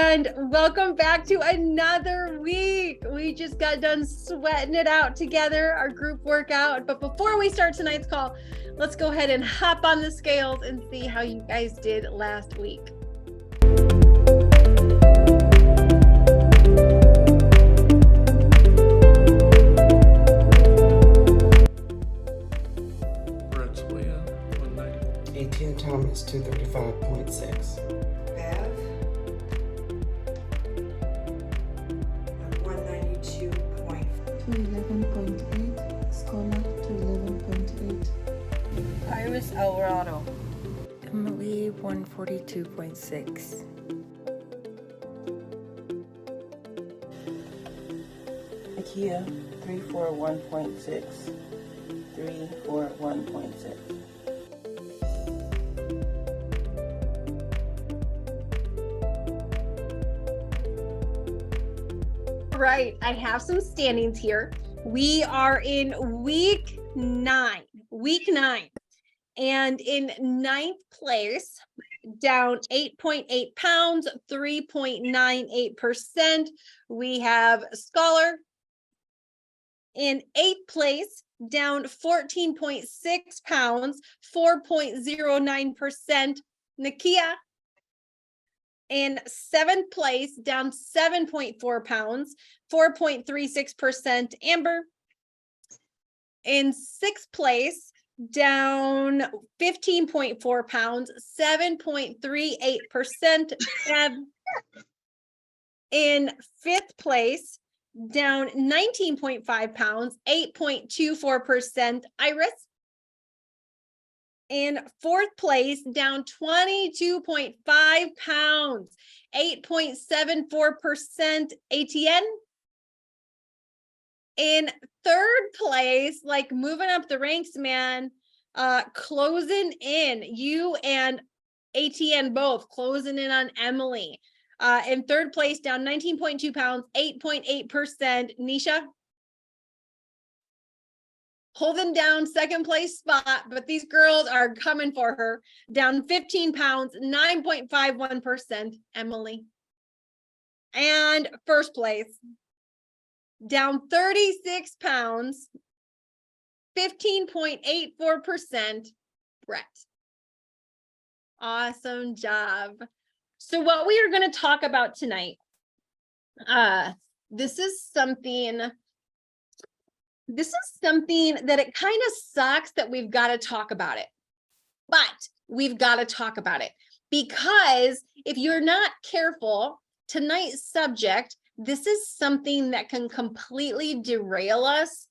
And welcome back to another week. We just got done sweating it out together, our group workout. But before we start tonight's call, let's go ahead and hop on the scales and see how you guys did last week. Brett's Leah, 190. ATM Thomas, 235.6. Bev, 192. 211.8, Scholar 211.8. Iris Alvarado, Emily 142.6. Akia 341.6. 341.6. Right, I have some standings here. We are in week nine. And in ninth place, down 8.8 pounds, 3.98%, we have Scholar. In eighth place, down 14.6 pounds, 4.09%, Nakia. In seventh place, down 7.4 pounds, 4.36%, Amber. In sixth place, down 15.4 pounds, 7.38%, Deb. In fifth place, down 19.5 pounds, 8.24%, Iris. In fourth place, down 22.5 pounds, 8.74%, ATN. In third place, like moving up the ranks, man, closing in, you and ATN both closing in on Emily. In third place, down 19.2 pounds, 8.8%, Nisha. Holding down second place spot, but these girls are coming for her. Down 15 pounds, 9.51%, Emily. And first place, down 36 pounds, 15.84%, Brett. Awesome job. So what we are going to talk about tonight, this is something that it kind of sucks that we've got to talk about it, but we've got to talk about it because if you're not careful, tonight's subject, this is something that can completely derail us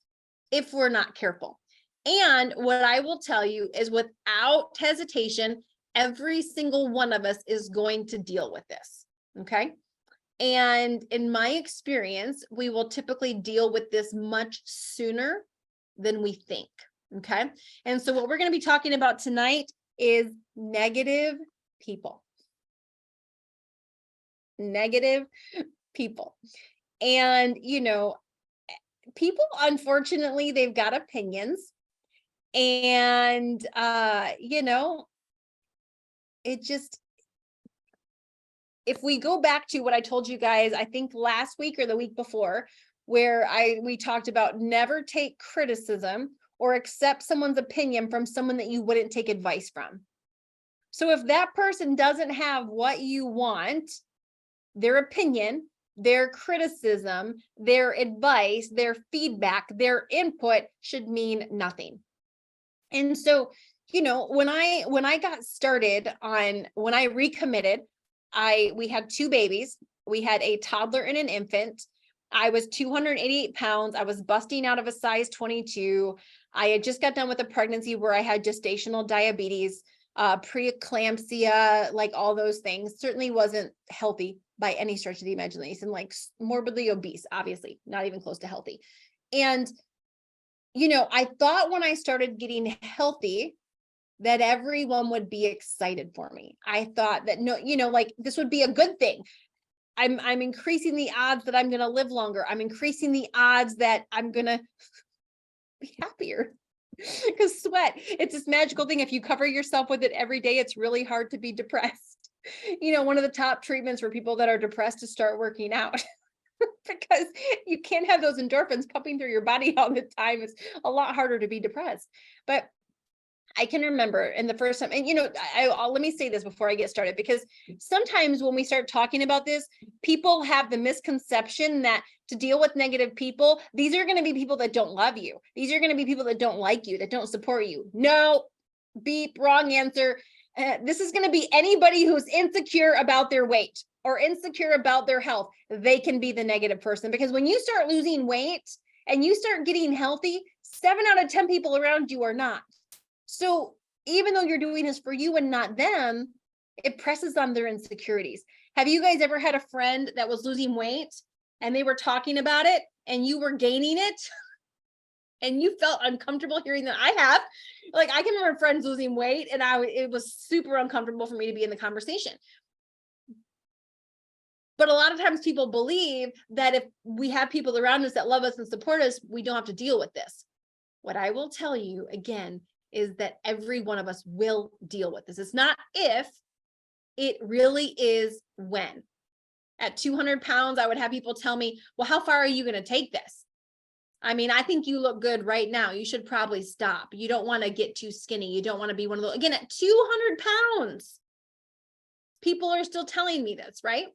if we're not careful. And what I will tell you is without hesitation, every single one of us is going to deal with this, okay? And in my experience, we will typically deal with this much sooner than we think, okay? And so what we're going to be talking about tonight is negative people. Negative people. And, you know, people, unfortunately, they've got opinions. And, you know, it just, if we go back to what I told you guys, I think last week or the week before, where we talked about never take criticism or accept someone's opinion from someone that you wouldn't take advice from. So if that person doesn't have what you want, their opinion, their criticism, their advice, their feedback, their input should mean nothing. And so, you know, when I got started when I recommitted, we had two babies. We had a toddler and an infant. I was 288 pounds. I was busting out of a size 22. I had just got done with a pregnancy where I had gestational diabetes, preeclampsia, like all those things. Certainly wasn't healthy by any stretch of the imagination, like morbidly obese, obviously, not even close to healthy. And, you know, I thought when I started getting healthy, that everyone would be excited for me. I thought that, no, you know, like this would be a good thing. I'm increasing the odds that I'm going to live longer. I'm increasing the odds that I'm going to be happier. Because sweat, it's this magical thing. If you cover yourself with it every day, it's really hard to be depressed. one of the top treatments for people that are depressed is start working out. Because you can't have those endorphins pumping through your body all the time. It's a lot harder to be depressed. But I can remember in the first time, and let me say this before I get started, because sometimes when we start talking about this, people have the misconception that to deal with negative people, these are going to be people that don't love you. These are going to be people that don't like you, that don't support you. No, beep, wrong answer. This is going to be anybody who's insecure about their weight or insecure about their health. They can be the negative person, because when you start losing weight and you start getting healthy, 7 out of 10 people around you are not. So even though you're doing this for you and not them, it presses on their insecurities. Have you guys ever had a friend that was losing weight and they were talking about it and you were gaining it and you felt uncomfortable hearing that? I have. Like, I can remember friends losing weight and it was super uncomfortable for me to be in the conversation. But a lot of times people believe that if we have people around us that love us and support us, we don't have to deal with this. What I will tell you again is that every one of us will deal with this. It's not if, it really is when. At 200 pounds, I would have people tell me, well, how far are you going to take this? I mean, I think you look good right now. You should probably stop. You don't want to get too skinny. You don't want to be one of those. Again, at 200 pounds, people are still telling me this, right?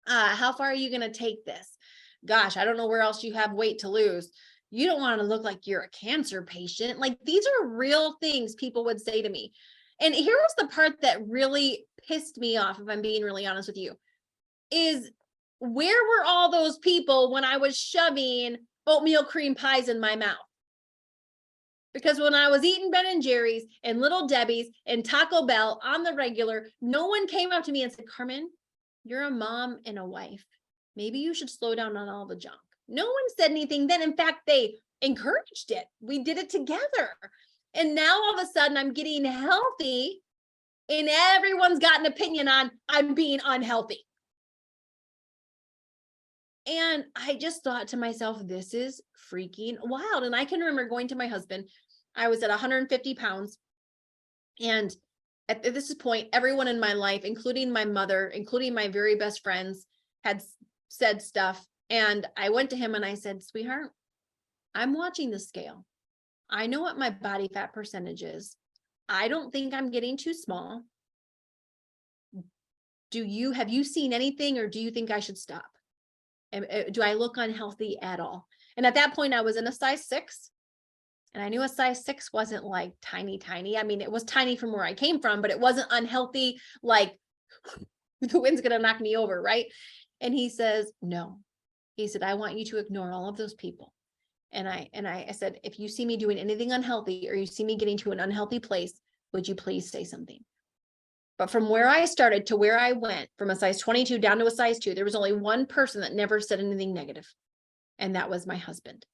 How far are you going to take this? Gosh, I don't know where else you have weight to lose. You don't want to look like you're a cancer patient. Like, these are real things people would say to me. And here was the part that really pissed me off, if I'm being really honest with you, is where were all those people when I was shoving oatmeal cream pies in my mouth? Because when I was eating Ben & Jerry's and Little Debbie's and Taco Bell on the regular, no one came up to me and said, Carmen, you're a mom and a wife. Maybe you should slow down on all the junk. No one said anything then. In fact, they encouraged it. We did it together. And now all of a sudden I'm getting healthy and everyone's got an opinion on I'm being unhealthy. And I just thought to myself, this is freaking wild. And I can remember going to my husband. I was at 150 pounds. And at this point, everyone in my life, including my mother, including my very best friends, had said stuff. And I went to him and I said, sweetheart, I'm watching the scale. I know what my body fat percentage is. I don't think I'm getting too small. Have you seen anything, or do you think I should stop? And do I look unhealthy at all? And at that point I was in a size 6. And I knew a size 6 wasn't like tiny. I mean, it was tiny from where I came from, but it wasn't unhealthy, like the wind's going to knock me over, right? And he says, no. He said, I want you to ignore all of those people. And I said, if you see me doing anything unhealthy, or you see me getting to an unhealthy place, would you please say something? But from where I started to where I went, from a size 22 down to a size 2, there was only one person that never said anything negative. And that was my husband.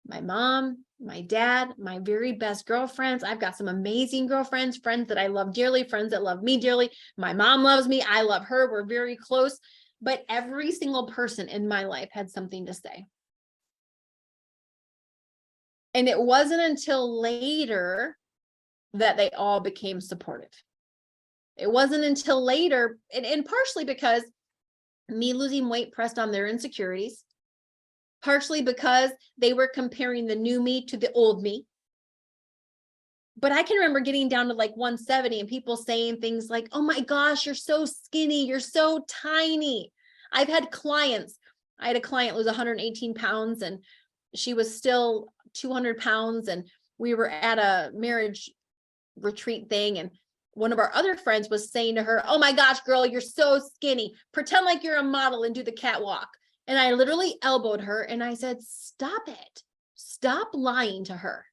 My mom, my dad, my very best girlfriends. I've got some amazing girlfriends, friends that I love dearly, friends that love me dearly. My mom loves me. I love her. We're very close. But every single person in my life had something to say. And it wasn't until later that they all became supportive. It wasn't until later, and partially because me losing weight pressed on their insecurities, partially because they were comparing the new me to the old me. But I can remember getting down to like 170 and people saying things like, oh my gosh, you're so skinny, you're so tiny. I've had clients, I had a client lose 118 pounds and she was still 200 pounds, and we were at a marriage retreat thing, and one of our other friends was saying to her, oh my gosh, girl, you're so skinny. Pretend like you're a model and do the catwalk. And I literally elbowed her and I said, stop it. Stop lying to her.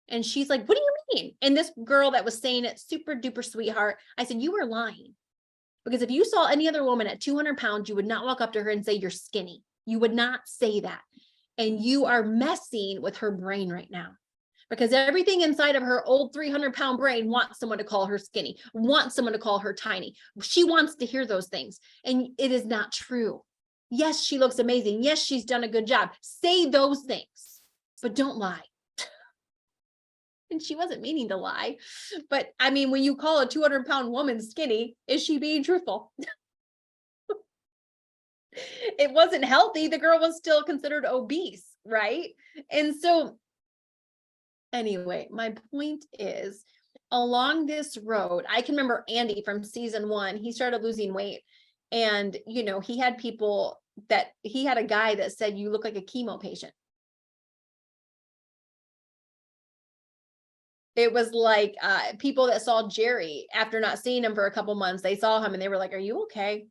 And she's like, what do you mean? And this girl that was saying it, super duper sweetheart, I said, you were lying. Because if you saw any other woman at 200 pounds, you would not walk up to her and say, you're skinny. You would not say that. And you are messing with her brain right now. Because everything inside of her old 300-pound brain wants someone to call her skinny, wants someone to call her tiny. She wants to hear those things. And it is not true. Yes, she looks amazing. Yes, she's done a good job. Say those things, but don't lie. And she wasn't meaning to lie. But I mean, when you call a 200-pound woman skinny, is she being truthful? It wasn't healthy. The girl was still considered obese, right? And so anyway, my point is, along this road, I can remember Andy from season 1, he started losing weight. And, you know, he had a guy that said, you look like a chemo patient. It was like people that saw Jerry after not seeing him for a couple months, they saw him and they were like, are you okay?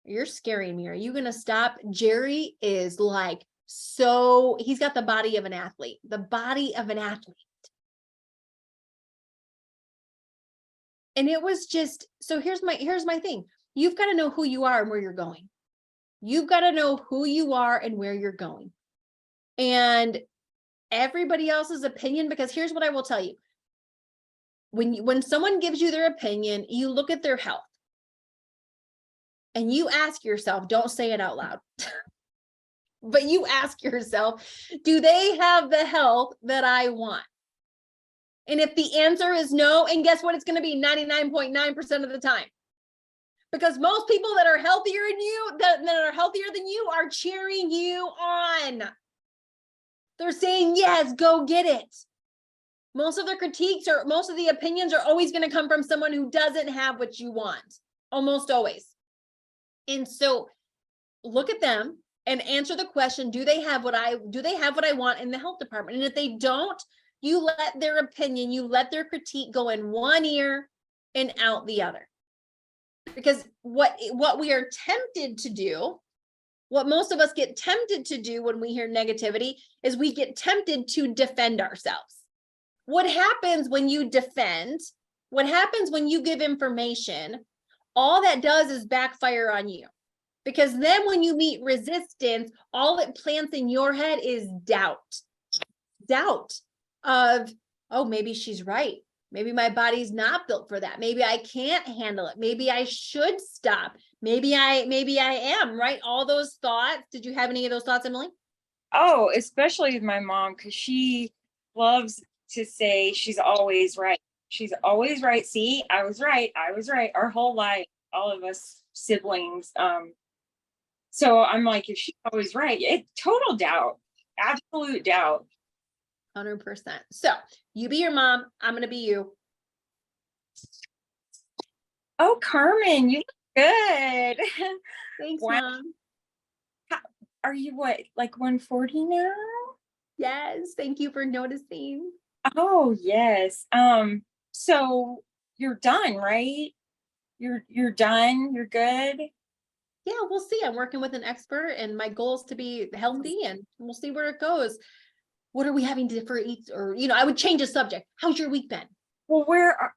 You're scaring me. Are you going to stop? Jerry is like, he's got the body of an athlete, And it was just, so here's my thing. You've got to know who you are and where you're going. You've got to know who you are and where you're going. And everybody else's opinion, because here's what I will tell you. When someone gives you their opinion, you look at their health and you ask yourself, don't say it out loud, but you ask yourself, do they have the health that I want? And if the answer is no, and guess what? It's going to be 99.9% of the time. Because most people that are healthier than you are cheering you on. They're saying, yes, go get it. Most of their critiques or most of the opinions are always going to come from someone who doesn't have what you want. Almost always. And so look at them and answer the question, do they have what I want in the health department? And if they don't, you let their opinion, you let their critique go in one ear and out the other. Because what we are tempted to do, what most of us get tempted to do when we hear negativity is we get tempted to defend ourselves. What happens when you defend? What happens when you give information? All that does is backfire on you. Because then when you meet resistance, all it plants in your head is doubt. Doubt of, oh, maybe she's right. Maybe my body's not built for that. Maybe I can't handle it. Maybe I should stop. Maybe I am, right? All those thoughts. Did you have any of those thoughts, Emily? Oh, especially with my mom, because she loves to say she's always right. She's always right. See, I was right. Our whole life, all of us siblings. So I'm like, if she's always right, total doubt, absolute doubt. 100%. So you be your mom. I'm going to be you. Oh, Carmen, you look good. Thanks, Wow. Mom. Are you what, like 140 now? Yes. Thank you for noticing. Oh, yes. So you're done, right? You're done. You're good. Yeah, we'll see. I'm working with an expert and my goal is to be healthy and we'll see where it goes. What are we having for eat? Or, I would change the subject. How's your week been? Well,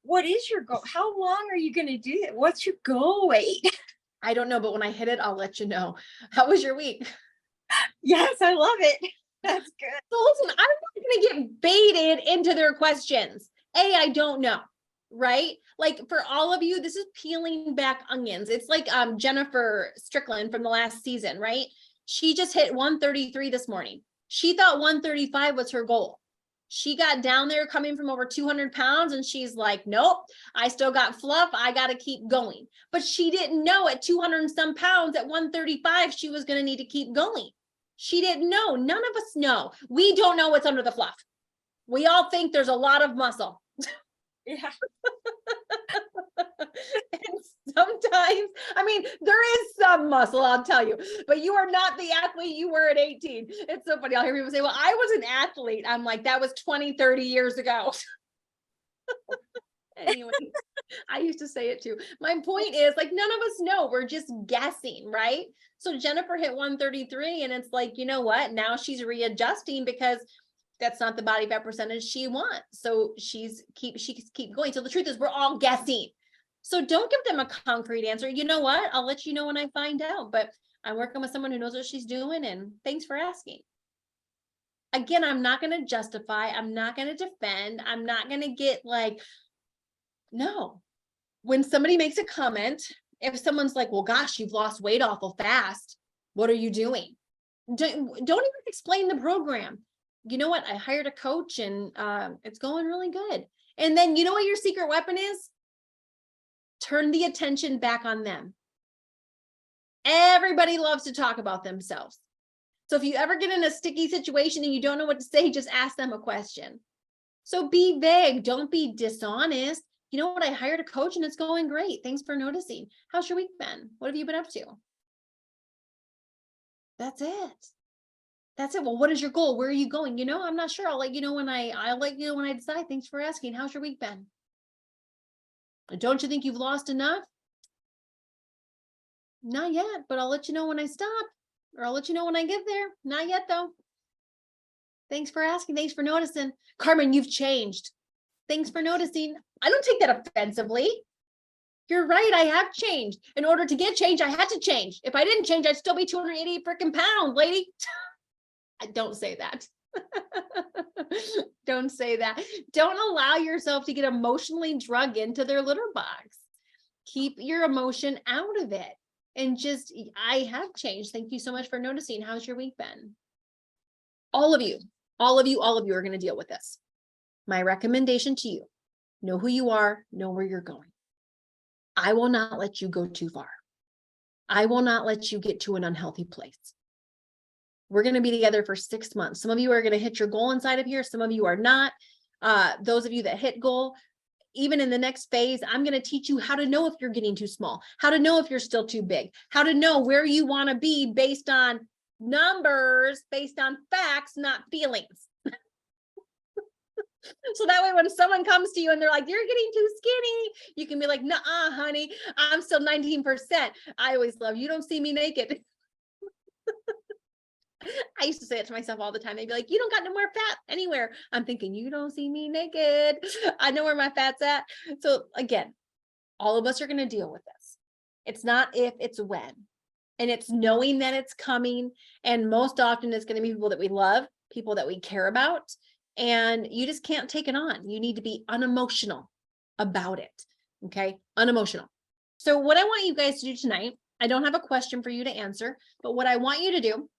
what is your goal? How long are you going to do it? What's your goal weight? I don't know, but when I hit it, I'll let you know. How was your week? Yes, I love it. That's good. So listen, I'm not going to get baited into their questions. I don't know, right? Like for all of you, this is peeling back onions. It's like Jennifer Strickland from the last season, right? She just hit 133 this morning. She thought 135 was her goal. She got down there coming from over 200 pounds and she's like, nope, I still got fluff. I got to keep going. But she didn't know at 200 and some pounds at 135, she was going to need to keep going. She didn't know. None of us know. We don't know what's under the fluff. We all think there's a lot of muscle. Yeah. And sometimes, there is some muscle, I'll tell you, but you are not the athlete you were at 18. It's so funny. I'll hear people say, well, I was an athlete. I'm like, that was 20, 30 years ago. Anyway, I used to say it too. My point is like, none of us know. We're just guessing, right? So Jennifer hit 133 and it's like, you know what? Now she's readjusting because that's not the body fat percentage she wants. So she keep going. So the truth is we're all guessing. So don't give them a concrete answer. You know what? I'll let you know when I find out, but I'm working with someone who knows what she's doing and thanks for asking. Again, I'm not going to justify. I'm not going to defend. I'm not going to get like, no. When somebody makes a comment, if someone's like, well, gosh, you've lost weight awful fast. What are you doing? Don't even explain the program. you know what? I hired a coach and it's going really good. And then you know what your secret weapon is? Turn the attention back on them. Everybody loves to talk about themselves. So if you ever get in a sticky situation and you don't know what to say, just ask them a question. So be vague. Don't be dishonest. You know what? I hired a coach and it's going great. Thanks for noticing. How's your week been? What have you been up to? That's it. That's it. Well, what is your goal? Where are you going? You know, I'm not sure. I'll let you know when I decide. Thanks for asking. How's your week been? Don't you think you've lost enough? Not yet, but I'll let you know when I stop, or I'll let you know when I get there. Not yet though. Thanks for asking. Thanks for noticing. Carmen, you've changed. Thanks for noticing. I don't take that offensively. You're right. I have changed. In order to get change, I had to change. If I didn't change, I'd still be 280 freaking pounds, lady. I don't say that. Don't say that. Don't allow yourself to get emotionally drug into their litter box. Keep your emotion out of it. And just, I have changed. Thank you so much for noticing. How's your week been? All of you are going to deal with this. My recommendation to you, know who you are, know where you're going. I will not let you go too far. I will not let you get to an unhealthy place. We're going to be together for 6 months. Some of you are going to hit your goal inside of here. Some of you are not. Those of you that hit goal, even in the next phase, I'm going to teach you how to know if you're getting too small, how to know if you're still too big, how to know where you want to be based on numbers, based on facts, not feelings. So that way, when someone comes to you and they're like, you're getting too skinny, you can be like, nah, honey, I'm still 19%. I always love, you don't see me naked. I used to say it to myself all the time. They'd be like, you don't got no more fat anywhere. I'm thinking, you don't see me naked. I know where my fat's at. So again, all of us are going to deal with this. It's not if, it's when. And it's knowing that it's coming. And most often it's going to be people that we love, people that we care about. And you just can't take it on. You need to be unemotional about it. Okay? Unemotional. So what I want you guys to do tonight, I don't have a question for you to answer, but what I want you to do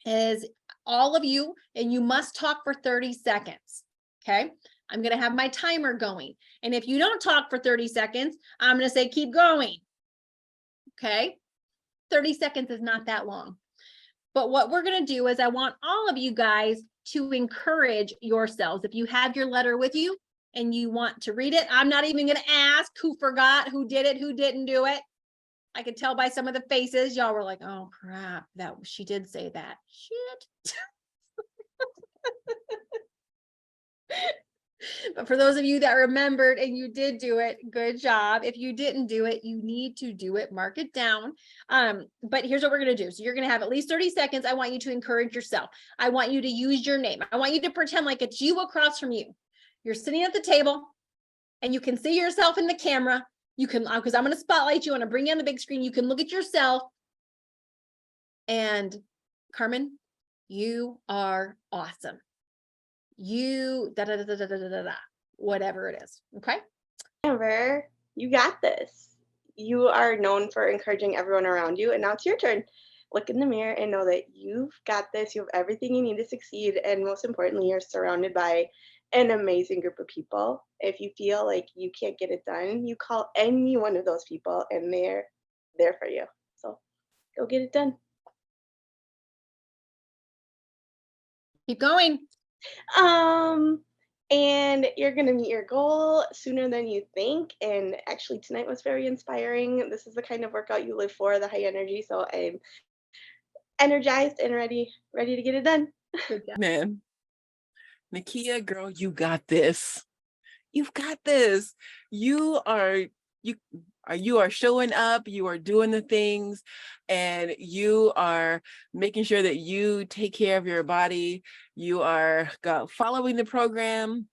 is all of you, and you must talk for 30 seconds. Okay. I'm going to have my timer going. And if you don't talk for 30 seconds, I'm going to say, keep going. Okay. 30 seconds is not that long. But what we're going to do is I want all of you guys to encourage yourselves. If you have your letter with you and you want to read it, I'm not even going to ask who forgot, who did it, who didn't do it. I could tell by some of the faces, y'all were like, oh crap, that she did say that. Shit. But for those of you that remembered and you did do it, good job. If you didn't do it, you need to do it, mark it down. But here's what we're going to do. So you're going to have at least 30 seconds. I want you to encourage yourself. I want you to use your name. I want you to pretend like it's you across from you. You're sitting at the table and you can see yourself in the camera. You can, because I'm going to spotlight you. I'm going to bring you on the big screen. You can look at yourself. And Carmen, you are awesome. You whatever it is. Okay. Amber, you got this. You are known for encouraging everyone around you, and now it's your turn. Look in the mirror and know that you've got this. You have everything you need to succeed, and most importantly, you're surrounded by an amazing group of people. If you feel like you can't get it done, you call any one of those people, and they're there for you. So go get it done. Keep going. And you're going to meet your goal sooner than you think. And actually tonight was very inspiring. This is the kind of workout you live for, the high energy. So I'm energized and ready to get it done. Man, Nakia, girl, you got this. You've got this. You are showing up, you are doing the things, and you are making sure that you take care of your body. You are following the program.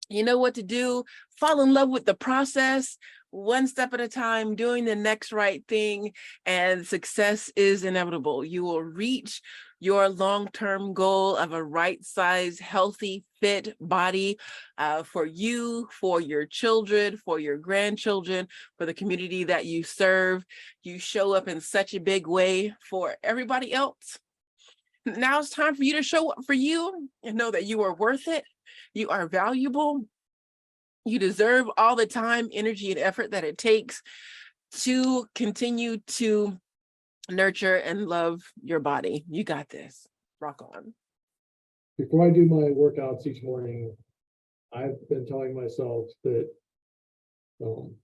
You know what to do. Fall in love with the process, one step at a time, doing the next right thing, and success is inevitable. You will reach your long-term goal of a right-sized, healthy, fit body for you, for your children, for your grandchildren, for the community that you serve. You show up in such a big way for everybody else. Now it's time for you to show up for you and know that you are worth it. You are valuable. You deserve all the time, energy, and effort that it takes to continue to nurture and love your body. You got this. Rock on. Before I do my workouts each morning, I've been telling myself that I'm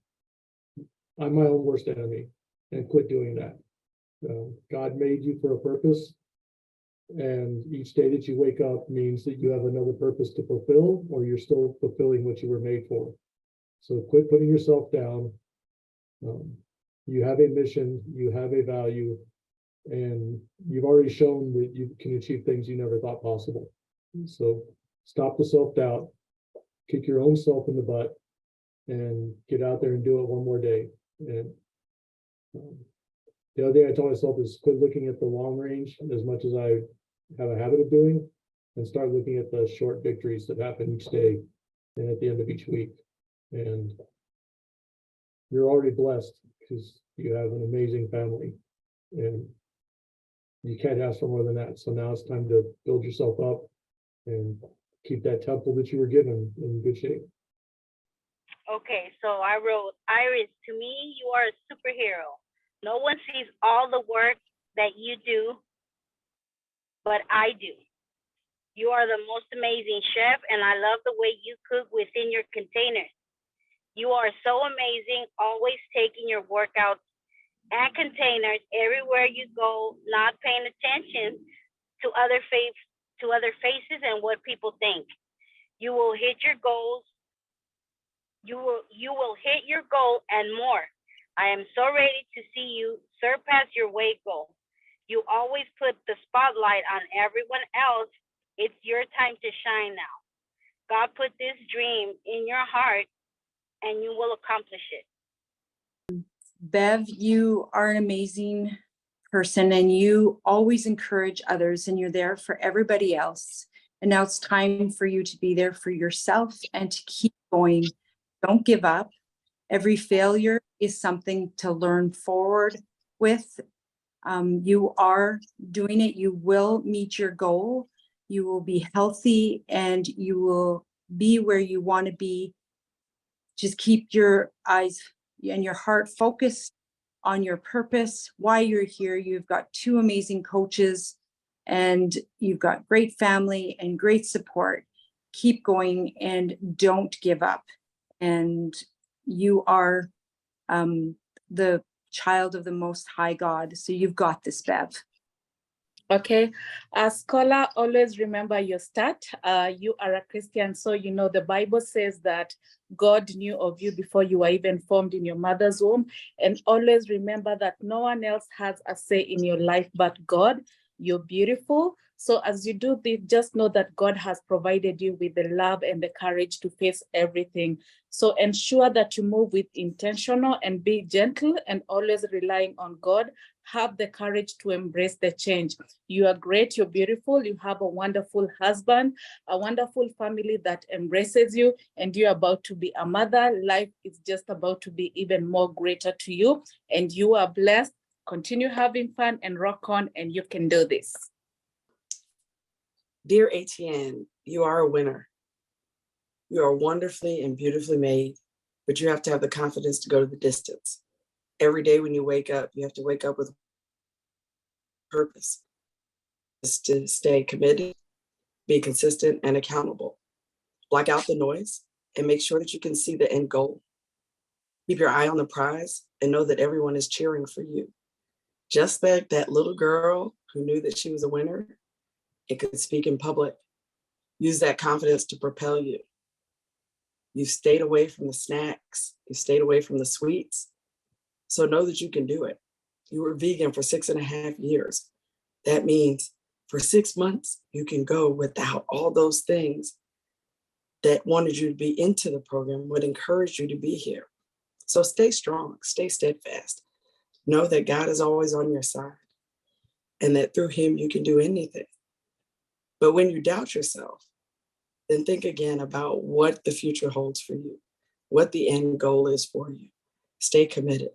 my own worst enemy and quit doing that. God made you for a purpose, and each day that you wake up means that you have another purpose to fulfill, or you're still fulfilling what you were made for. So quit putting yourself down. You have a mission, you have a value, and you've already shown that you can achieve things you never thought possible. So stop the self-doubt, kick your own self in the butt, and get out there and do it one more day. And the other thing I told myself is quit looking at the long range as much as I have a habit of doing, and start looking at the short victories that happen each day and at the end of each week. And you're already blessed because you have an amazing family, and you can't ask for more than that. So now it's time to build yourself up and keep that temple that you were given in good shape. Okay, so I wrote, Iris, to me, you are a superhero. No one sees all the work that you do, but I do. You are the most amazing chef, and I love the way you cook within your containers. You are so amazing, always taking your workouts and containers everywhere you go, not paying attention to other faces and what people think. You will hit your goals. You will hit your goal and more. I am so ready to see you surpass your weight goal. You always put the spotlight on everyone else. It's your time to shine now. God put this dream in your heart, and you will accomplish it. Bev, you are an amazing person, and you always encourage others, and you're there for everybody else. And now it's time for you to be there for yourself and to keep going. Don't give up. Every failure is something to learn forward with. You are doing it. You will meet your goal. You will be healthy, and you will be where you want to be. Just keep your eyes and your heart focused on your purpose, why you're here. You've got two amazing coaches, and you've got great family and great support. Keep going and don't give up. And you are the child of the Most High God. So you've got this, Bev. Okay, as scholar, always remember your start. You are a Christian, so you know the Bible says that God knew of you before you were even formed in your mother's womb. And always remember that no one else has a say in your life but God. You're beautiful. So as you do this, just know that God has provided you with the love and the courage to face everything. So ensure that you move with intentional and be gentle and always relying on God. Have the courage to embrace the change. You are great, you're beautiful, you have a wonderful husband, a wonderful family that embraces you, and you're about to be a mother. Life is just about to be even more greater to you, and you are blessed. Continue having fun and rock on, and you can do this. Dear Etienne, you are a winner. You are wonderfully and beautifully made, but you have to have the confidence to go to the distance. Every day when you wake up, you have to wake up with purpose. Is to stay committed, be consistent and accountable. Block out the noise and make sure that you can see the end goal. Keep your eye on the prize and know that everyone is cheering for you. Just like that little girl who knew that she was a winner and could speak in public. Use that confidence to propel you. You stayed away from the snacks. You stayed away from the sweets. So know that you can do it. You were vegan for 6.5 years. That means for 6 months, you can go without all those things that wanted you to be into the program, would encourage you to be here. So stay strong, stay steadfast. Know that God is always on your side and that through him, you can do anything. But when you doubt yourself, then think again about what the future holds for you, what the end goal is for you. Stay committed.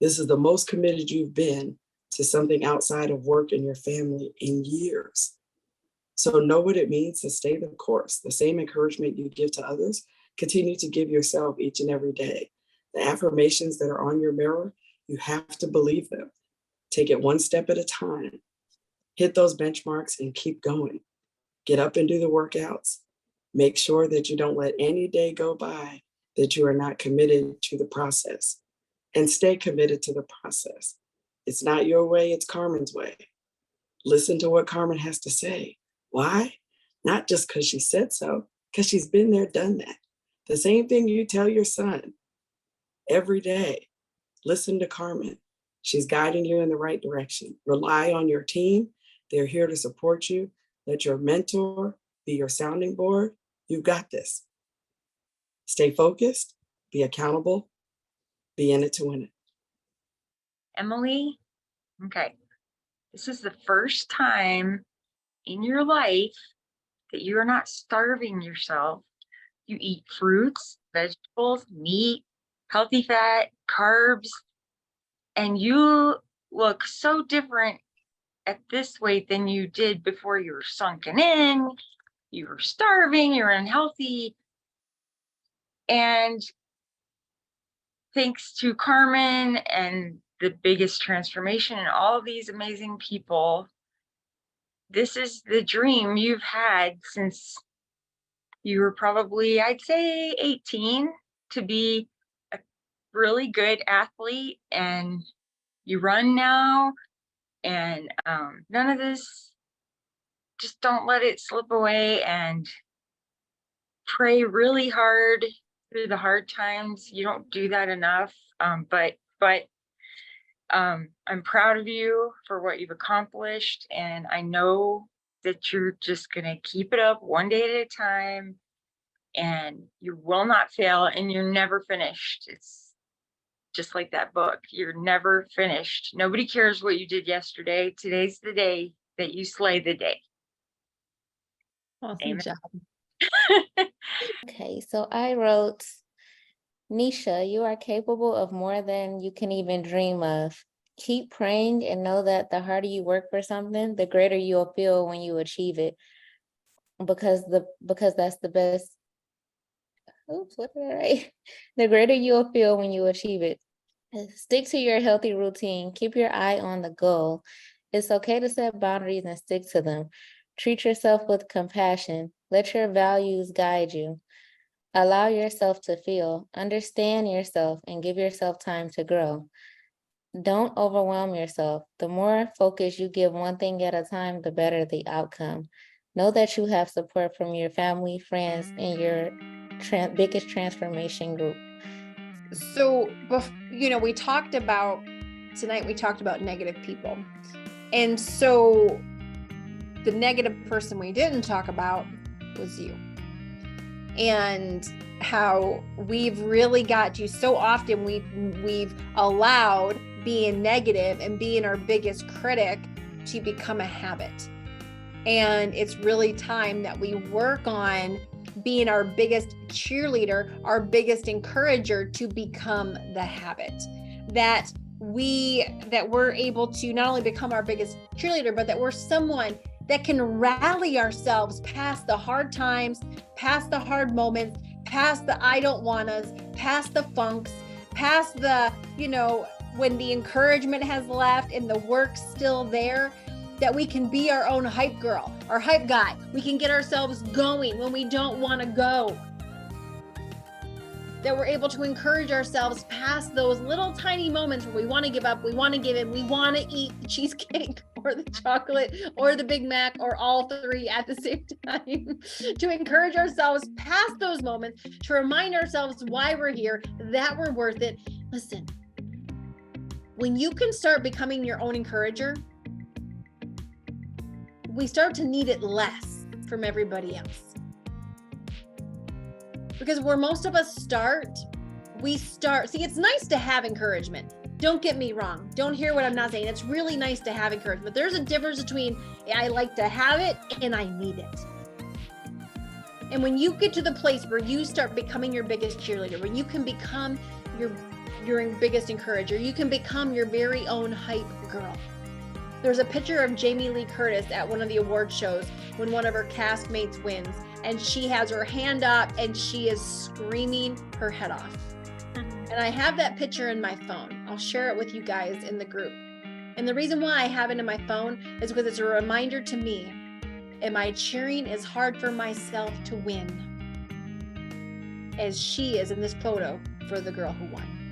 This is the most committed you've been to something outside of work and your family in years. So know what it means to stay the course. The same encouragement you give to others, continue to give yourself each and every day. The affirmations that are on your mirror, you have to believe them. Take it one step at a time. Hit those benchmarks and keep going. Get up and do the workouts. Make sure that you don't let any day go by that you are not committed to the process. And stay committed to the process. It's not your way, it's Carmen's way. Listen to what Carmen has to say. Why? Not just because she said so, because she's been there, done that. The same thing you tell your son every day. Listen to Carmen. She's guiding you in the right direction. Rely on your team. They're here to support you. Let your mentor be your sounding board. You've got this. Stay focused, be accountable, be in it to win it. Emily, okay, this is the first time in your life that you are not starving yourself. You eat fruits, vegetables, meat, healthy fat, carbs, and you look so different at this weight than you did before. You were sunken in, you were starving, you were unhealthy. And thanks to Carmen and the biggest transformation and all of these amazing people, this is the dream you've had since you were probably, I'd say 18, to be a really good athlete, and you run now, and none of this, just don't let it slip away, and pray really hard through the hard times. You don't do that enough, but I'm proud of you for what you've accomplished, and I know that you're just gonna keep it up one day at a time, and you will not fail, and you're never finished. It's just like that book. You're never finished. Nobody cares what you did yesterday. Today's the day that you slay the day. Awesome Amen. job. Okay, so I wrote, Nisha, you are capable of more than you can even dream of. Keep praying and know that the harder you work for something, the greater you'll feel when you achieve it. Because that's the best. Oops, what did I write? The greater you'll feel when you achieve it. Stick to your healthy routine. Keep your eye on the goal. It's okay to set boundaries and stick to them. Treat yourself with compassion. Let your values guide you. Allow yourself to feel, understand yourself, and give yourself time to grow. Don't overwhelm yourself. The more focus you give one thing at a time, the better the outcome. Know that you have support from your family, friends, and your biggest transformation group. So, we talked about tonight, we talked about negative people. And so the negative person we didn't talk about was you. And how we've really got you so often, we've allowed being negative and being our biggest critic to become a habit. And it's really time that we work on being our biggest cheerleader, our biggest encourager, to become the habit. That we're able to not only become our biggest cheerleader, but that we're someone that can rally ourselves past the hard times, past the hard moments, past the I don't wannas, past the funks, past the, when the encouragement has left and the work's still there, that we can be our own hype girl, our hype guy. We can get ourselves going when we don't want to go. That we're able to encourage ourselves past those little tiny moments where we want to give up, we want to give in, we want to eat the cheesecake or the chocolate or the Big Mac or all three at the same time. To encourage ourselves past those moments, to remind ourselves why we're here, that we're worth it. Listen, when you can start becoming your own encourager, we start to need it less from everybody else. Because where most of us start, see, it's nice to have encouragement. Don't get me wrong. Don't hear what I'm not saying. It's really nice to have encouragement. There's a difference between I like to have it and I need it. And when you get to the place where you start becoming your biggest cheerleader, when you can become your biggest encourager, you can become your very own hype girl. There's a picture of Jamie Lee Curtis at one of the award shows when one of her castmates wins, and she has her hand up and she is screaming her head off. And I have that picture in my phone. I'll share it with you guys in the group. And the reason why I have it in my phone is because it's a reminder to me, am I cheering as hard for myself to win as she is in this photo for the girl who won?